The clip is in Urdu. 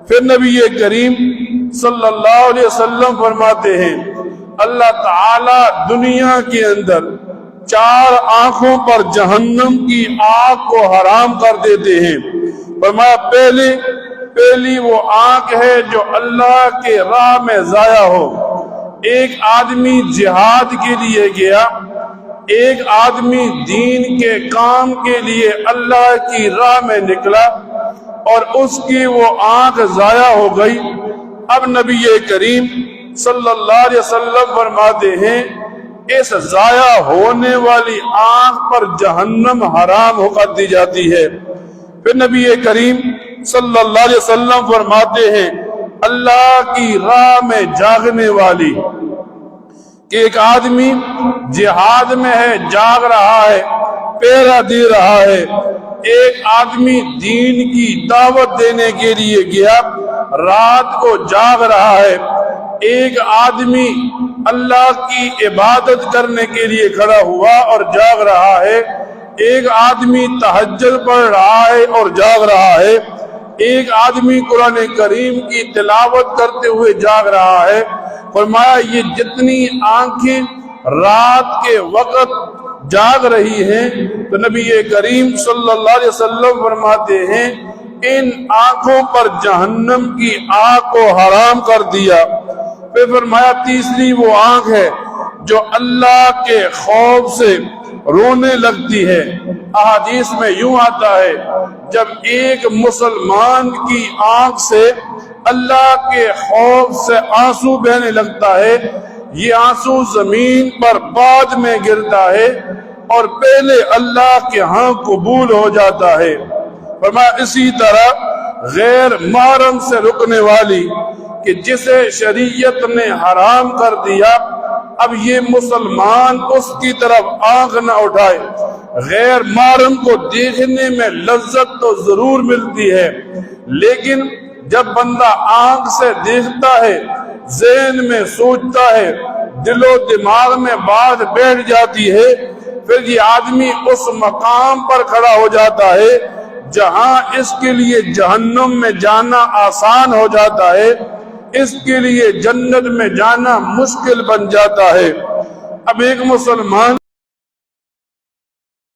پھر نبی کریم صلی اللہ علیہ وسلم فرماتے ہیں اللہ تعالی دنیا کے اندر 4 آنکھوں پر جہنم کی آگ کو حرام کر دیتے ہیں۔ فرمایا پہلی وہ آنکھ ہے جو اللہ کے راہ میں ضائع ہو۔ ایک آدمی جہاد کے لیے گیا، ایک آدمی دین کے کام کے لیے اللہ کی راہ میں نکلا اور اس کی وہ آنکھ ضائع ہو گئی۔ اب نبی کریم صلی اللہ علیہ وسلم فرماتے ہیں اس ضائع ہونے والی آنکھ پر جہنم حرام ہو کر دی جاتی ہے۔ پھر نبی کریم صلی اللہ علیہ وسلم فرماتے ہیں اللہ کی راہ میں جاگنے والی، کہ ایک آدمی جہاد میں ہے، جاگ رہا ہے، پہرا دے رہا ہے، ایک آدمی دین کی دعوت دینے کے لیے گیا، رات کو جاگ رہا ہے، ایک آدمی اللہ کی عبادت کرنے کے لیے کھڑا ہوا اور جاگ رہا ہے، ایک آدمی تہجد پڑھ رہا ہے اور جاگ رہا ہے، ایک آدمی قرآن کریم کی تلاوت کرتے ہوئے جاگ رہا ہے۔ فرمایا یہ جتنی آنکھیں رات کے وقت جاگ رہی ہیں تو نبی کریم صلی اللہ علیہ وسلم فرماتے ہیں ان آنکھوں پر جہنم کی آگ کو حرام کر دیا۔ پھر فرمایا تیسری وہ آنکھ ہے جو اللہ کے خوف سے رونے لگتی ہے۔ احادیث میں یوں آتا ہے جب ایک مسلمان کی آنکھ سے اللہ کے خوف سے آنسو بہنے لگتا ہے، یہ آنسو زمین پر بعد میں گرتا ہے اور پہلے اللہ کے ہاں قبول ہو جاتا ہے۔ فرمایا اسی طرح غیر محرم سے رکنے والی کہ جسے شریعت نے حرام کر دیا، اب یہ مسلمان اس کی طرف آنکھ نہ اٹھائے۔ غیر محرم کو دیکھنے میں لذت تو ضرور ملتی ہے، لیکن جب بندہ آنکھ سے دیکھتا ہے، ذہن میں سوچتا ہے، دل و دماغ میں بات بیٹھ جاتی ہے، پھر یہ آدمی اس مقام پر کھڑا ہو جاتا ہے جہاں اس کے لیے جہنم میں جانا آسان ہو جاتا ہے، اس کے لیے جنت میں جانا مشکل بن جاتا ہے۔ اب ایک مسلمان